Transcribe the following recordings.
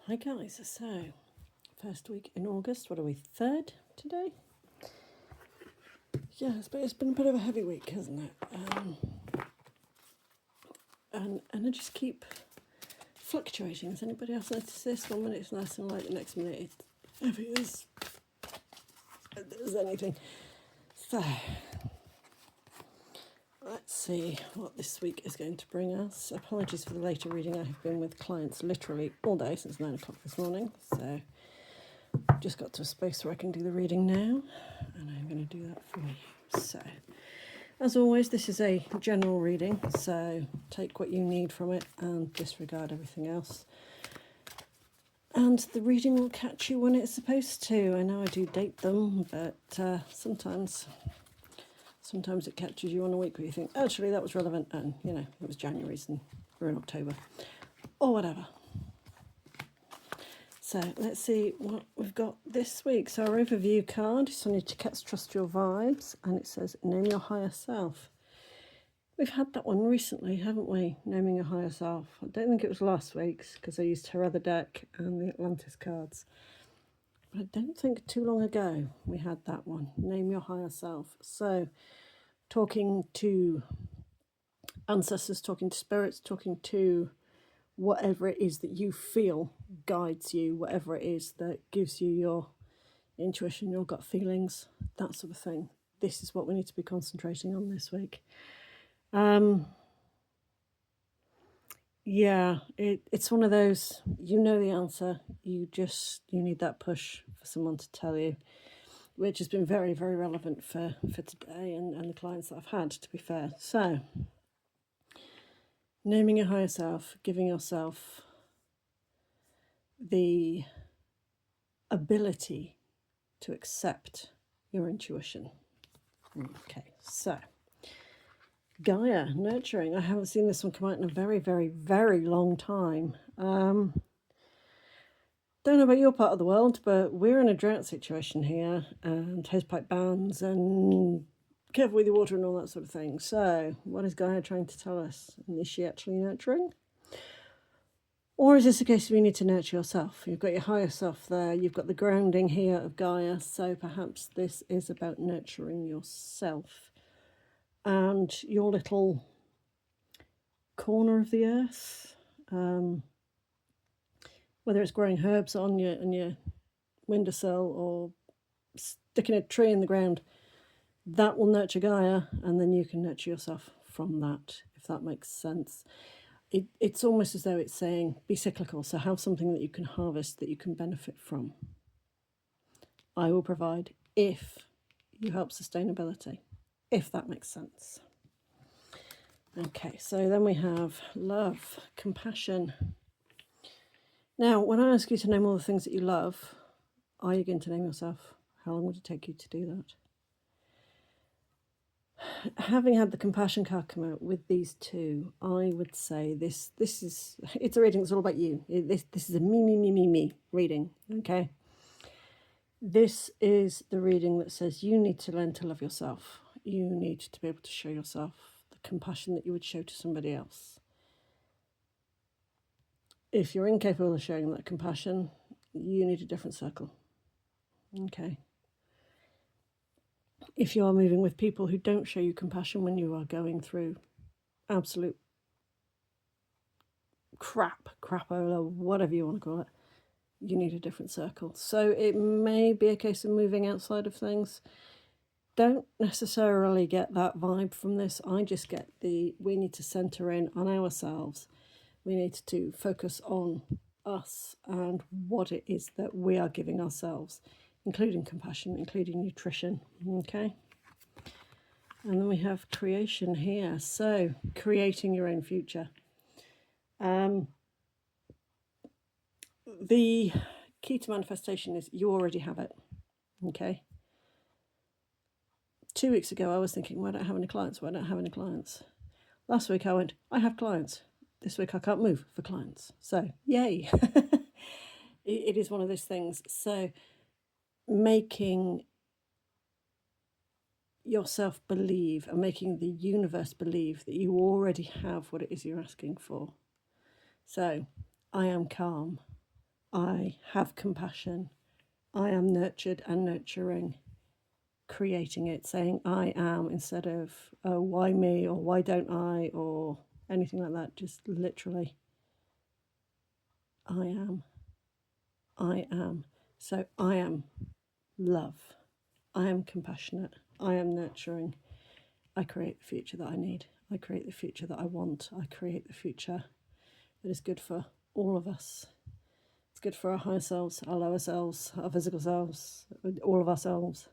Hi guys, so first week in August, what are we, 3rd today? Yes, but it's been a bit of a heavy week, hasn't it? And energies keep fluctuating. Has anybody else noticed this? 1 minute it's nice and light, the next minute it's heavy as anything. So, let's see what this week is going to bring us. Apologies for the later reading. I have been with clients literally all day since 9 o'clock this morning, so just got to a space where I can do the reading now, and I'm going to do that for you. So, as always, this is a general reading, so take what you need from it and disregard everything else. And the reading will catch you when it's supposed to. I know I do date them, but sometimes it catches you on a week where you think, actually, that was relevant, and, it was January's and we're in October, or whatever. So let's see what we've got this week. So our overview card is Sonia, Trust Your Vibes, and it says, name your higher self. We've had that one recently, haven't we? Naming your higher self. I don't think it was last week's because I used her other deck and the Atlantis cards. But I don't think too long ago we had that one. Name your higher self. So talking to ancestors, talking to spirits, talking to whatever it is that you feel guides you, whatever it is that gives you your intuition, your gut feelings, that sort of thing. This is what we need to be concentrating on this week. Yeah, it's one of those, you know the answer, you need that push for someone to tell you, which has been very, very relevant for today and the clients that I've had, to be fair. So, naming your higher self, giving yourself the ability to accept your intuition. Okay, so Gaia, nurturing. I haven't seen this one come out in a very, very, very long time. Don't know about your part of the world, but we're in a drought situation here, and hosepipe bans and careful with your water and all that sort of thing. So, what is Gaia trying to tell us? And is she actually nurturing? Or is this a case of you need to nurture yourself? You've got your higher self there, you've got the grounding here of Gaia, so perhaps this is about nurturing yourself and your little corner of the earth. Whether it's growing herbs on your windowsill or sticking a tree in the ground, that will nurture Gaia, and then you can nurture yourself from that, if that makes sense. It's almost as though it's saying, be cyclical, so have something that you can harvest, that you can benefit from. I will provide if you help sustainability, if that makes sense. Okay, so then we have love, compassion. Now, when I ask you to name all the things that you love, are you going to name yourself? How long would it take you to do that? Having had the compassion card come out with these two, I would say it's a reading. It's all about you. This is a me reading. Okay. This is the reading that says you need to learn to love yourself. You need to be able to show yourself the compassion that you would show to somebody else. If you're incapable of showing that compassion, you need a different circle. Okay. If you are moving with people who don't show you compassion when you are going through absolute crapola, whatever you want to call it, you need a different circle. So it may be a case of moving outside of things. Don't necessarily get that vibe from this. I just get we need to center in on ourselves. We need to focus on us and what it is that we are giving ourselves, including compassion, including nutrition. Okay. And then we have creation here. So creating your own future. The key to manifestation is you already have it. Okay. 2 weeks ago, I was thinking, why don't I have any clients? Why don't I have any clients? Last week, I went, I have clients. This week, I can't move for clients. So, yay. It is one of those things. So, making yourself believe and making the universe believe that you already have what it is you're asking for. So, I am calm. I have compassion. I am nurtured and nurturing. Creating it, saying I am instead of, oh, why me, or why don't I, or anything like that. Just literally, I am. I am. So I am love. I am compassionate. I am nurturing. I create the future that I need. I create the future that I want. I create the future that is good for all of us. It's good for our higher selves, our lower selves, our physical selves, all of ourselves.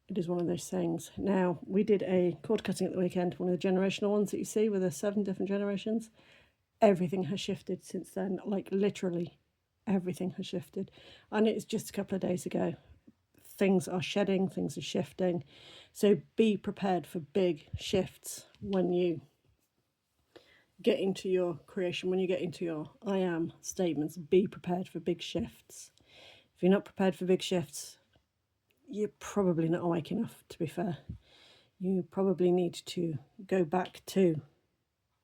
It is one of those things. Now, we did a cord cutting at the weekend, one of the generational ones that you see with the 7 different generations. Everything has shifted since then, like literally everything has shifted. And it's just a couple of days ago. Things are shedding, things are shifting. So be prepared for big shifts when you get into your creation, when you get into your I am statements. Be prepared for big shifts. If you're not prepared for big shifts, you're probably not awake enough, to be fair. You probably need to go back to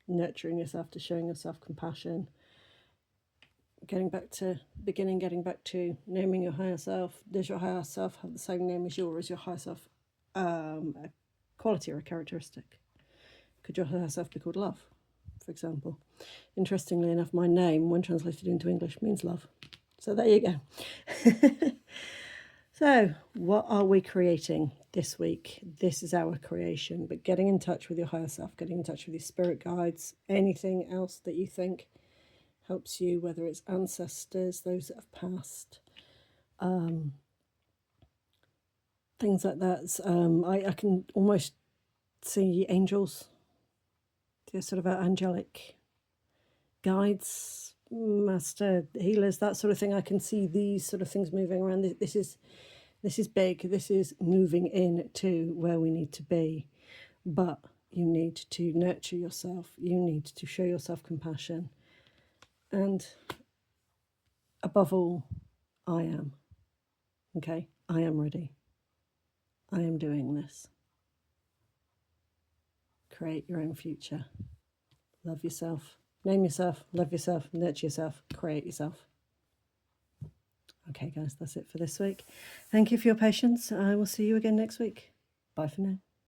nurturing yourself, to showing yourself compassion, getting back to beginning, getting back to naming your higher self. Does your higher self have the same name as yours? Is your higher self a quality or a characteristic? Could your higher self be called love, for example? Interestingly enough, my name, when translated into English, means love. So there you go. So what are we creating this week? This is our creation, but getting in touch with your higher self, getting in touch with your spirit guides, anything else that you think helps you, whether it's ancestors, those that have passed, things like that. I can almost see angels, the sort of angelic guides, master healers, that sort of thing. I can see these sort of things moving around. This is big. This is moving in to where we need to be. But you need to nurture yourself. You need to show yourself compassion. And above all, I am. Okay? I am ready. I am doing this. Create your own future. Love yourself. Name yourself. Love yourself. Nurture yourself. Create yourself. Okay, guys, that's it for this week. Thank you for your patience. I will see you again next week. Bye for now.